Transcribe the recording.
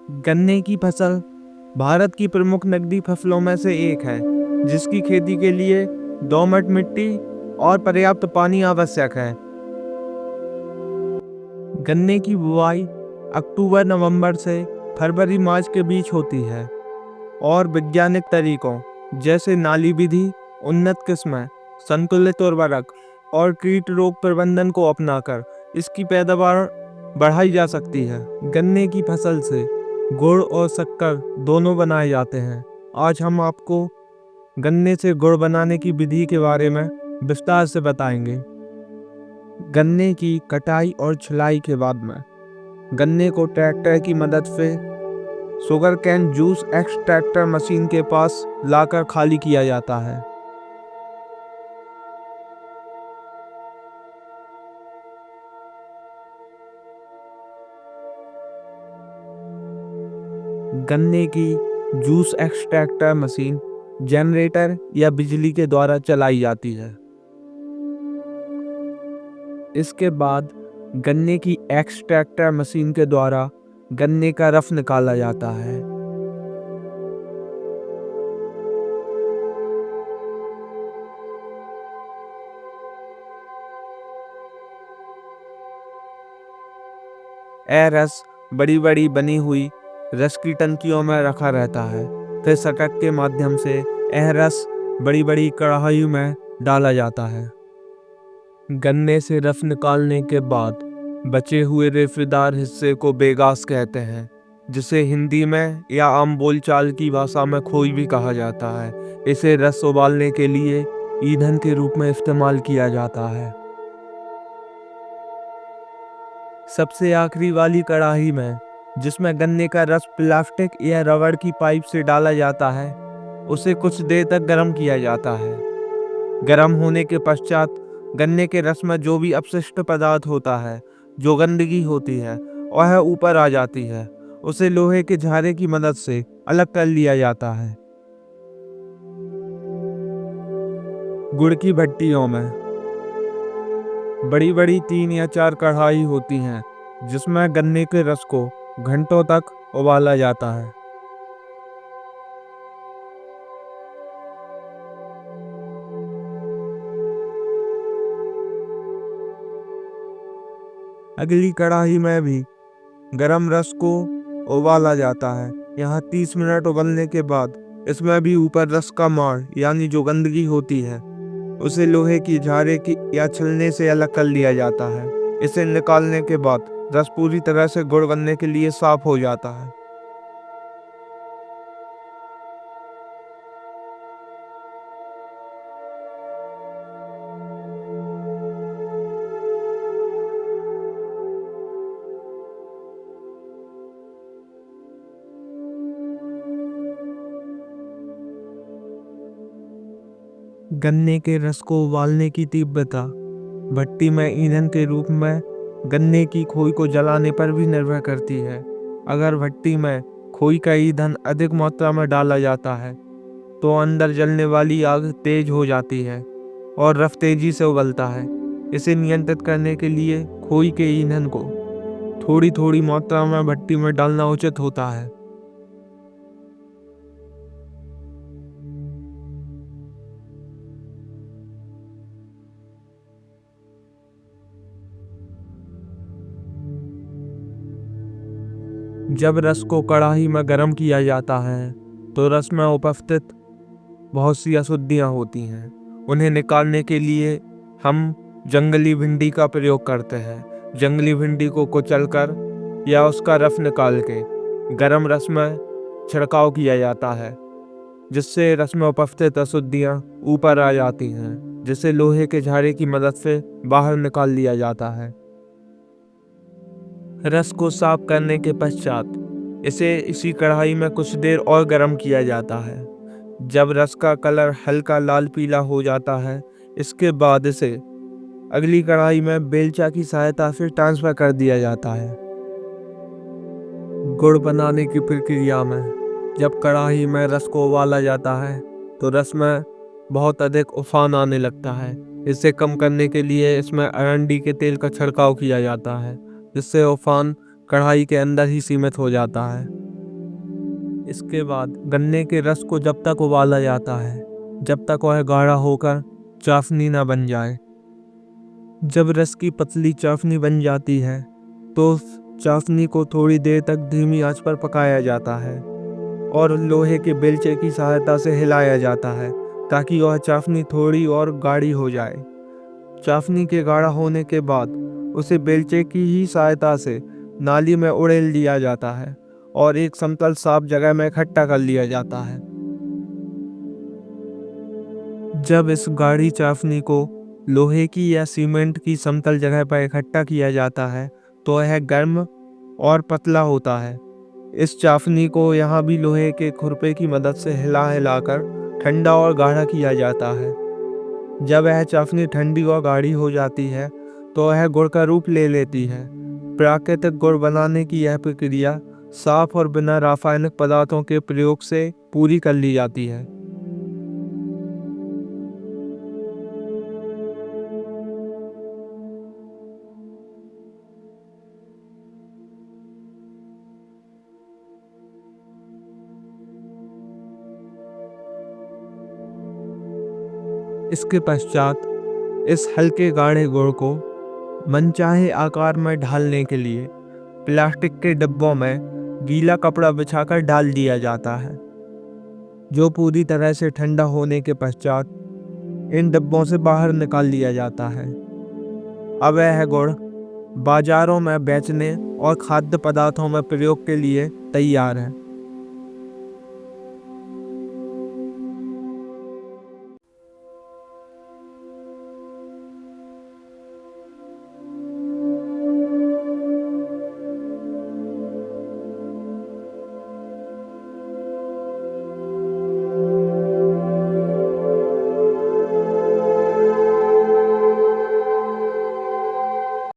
गन्ने की फसल भारत की प्रमुख नकदी फसलों में से एक है, जिसकी खेती के लिए दोमट मिट्टी और पर्याप्त पानी आवश्यक है। गन्ने की बुवाई अक्टूबर नवंबर से फरवरी मार्च के बीच होती है और वैज्ञानिक तरीकों जैसे नाली विधि, उन्नत किस्में, संतुलित उर्वरक और कीट रोग प्रबंधन को अपनाकर इसकी पैदावार बढ़ाई जा सकती है। गन्ने की फसल से गुड़ और शक्कर दोनों बनाए जाते हैं। आज हम आपको गन्ने से गुड़ बनाने की विधि के बारे में विस्तार से बताएंगे। गन्ने की कटाई और छुलाई के बाद में गन्ने को ट्रैक्टर की मदद से sugar cane juice extractor machine के पास लाकर खाली किया जाता है। गन्ने की जूस एक्सट्रैक्टर मशीन जनरेटर या बिजली के द्वारा चलाई जाती है। इसके बाद गन्ने की एक्सट्रैक्टर मशीन के द्वारा गन्ने का रस निकाला जाता है। यह रस बड़ी बड़ी बनी हुई रस की टंकियों में रखा रहता है। फिर सटक के माध्यम से यह रस बड़ी बड़ी कढ़ाइयों में डाला जाता है। गन्ने से रस निकालने के बाद बचे हुए रेफेदार हिस्से को बेगास कहते हैं, जिसे हिंदी में या आम बोलचाल की भाषा में खोई भी कहा जाता है। इसे रस उबालने के लिए ईंधन के रूप में इस्तेमाल किया जाता है। सबसे आखिरी वाली कढ़ाई में, जिसमें गन्ने का रस प्लास्टिक या रबड़ की पाइप से डाला जाता है, उसे कुछ देर तक गर्म किया जाता है। गर्म होने के पश्चात गन्ने के रस में जो भी अपशिष्ट पदार्थ होता है, जो गंदगी होती है, वह ऊपर आ जाती है। उसे लोहे के झारे की मदद से अलग कर लिया जाता है। गुड़ की भट्टियों में बड़ी बड़ी 3 या 4 कढ़ाई होती हैं, जिसमें गन्ने के रस को घंटों तक उबाला जाता है। अगली कढ़ाई में भी गरम रस को उबाला जाता है। यहाँ 30 मिनट उबलने के बाद इसमें भी ऊपर रस का माड़ यानी जो गंदगी होती है, उसे लोहे की झारे की या छलने से अलग कर लिया जाता है। इसे निकालने के बाद रस पूरी तरह से गुड़ बनने के लिए साफ हो जाता है। गन्ने के रस को उबालने की तीव्रता भट्टी में ईंधन के रूप में गन्ने की खोई को जलाने पर भी निर्भर करती है। अगर भट्टी में खोई का ईंधन अधिक मात्रा में डाला जाता है, तो अंदर जलने वाली आग तेज हो जाती है और रस तेजी से उबलता है। इसे नियंत्रित करने के लिए खोई के ईंधन को थोड़ी थोड़ी मात्रा में भट्टी में डालना उचित होता है। जब रस को कढ़ाई में गर्म किया जाता है, तो रस में उपस्थित बहुत सी अशुद्धियाँ होती हैं। उन्हें निकालने के लिए हम जंगली भिंडी का प्रयोग करते हैं। जंगली भिंडी को कुचलकर या उसका रस निकाल के गर्म रस में छिड़काव किया जाता है, जिससे रस में उपस्थित अशुद्धियाँ ऊपर आ जाती हैं, जिसे लोहे के झारे की मदद से बाहर निकाल लिया जाता है। रस को साफ करने के पश्चात इसे इसी कढ़ाई में कुछ देर और गर्म किया जाता है। जब रस का कलर हल्का लाल पीला हो जाता है, इसके बाद इसे अगली कढ़ाई में बेलचा की सहायता से ट्रांसफर कर दिया जाता है। गुड़ बनाने की प्रक्रिया में जब कढ़ाई में रस को उबाला जाता है, तो रस में बहुत अधिक उफान आने लगता है। इसे कम करने के लिए इसमें अरंडी के तेल का छिड़काव किया जाता है, जिससे उफान कढ़ाई के अंदर ही सीमित हो जाता है। इसके बाद गन्ने के रस को जब तक उबाला जाता है जब तक वह गाढ़ा होकर चाशनी न बन जाए। जब रस की पतली चाशनी बन जाती है तो उस चाशनी को थोड़ी देर तक धीमी आंच पर पकाया जाता है और लोहे के बेलचे की सहायता से हिलाया जाता है ताकि वह चाशनी थोड़ी और गाढ़ी हो जाए। चाशनी के गाढ़ा होने के बाद उसे बेलचे की ही सहायता से नाली में उड़ेल दिया जाता है और एक समतल साफ जगह में इकट्ठा कर लिया जाता है। जब इस गाढ़ी चाशनी को लोहे की या सीमेंट की समतल जगह पर इकट्ठा किया जाता है तो यह गर्म और पतला होता है। इस चाशनी को यहाँ भी लोहे के खुरपे की मदद से हिला हिलाकर ठंडा और गाढ़ा किया जाता है। जब यह चाशनी ठंडी और गाढ़ी हो जाती है तो यह गुड़ का रूप ले लेती है। प्राकृतिक गुड़ बनाने की यह प्रक्रिया साफ और बिना रासायनिक पदार्थों के प्रयोग से पूरी कर ली जाती है। इसके पश्चात इस हल्के गाढ़े गुड़ को मनचाहे आकार में ढालने के लिए प्लास्टिक के डिब्बों में गीला कपड़ा बिछाकर डाल दिया जाता है, जो पूरी तरह से ठंडा होने के पश्चात इन डिब्बों से बाहर निकाल लिया जाता है। अब यह गुड़ बाजारों में बेचने और खाद्य पदार्थों में प्रयोग के लिए तैयार है।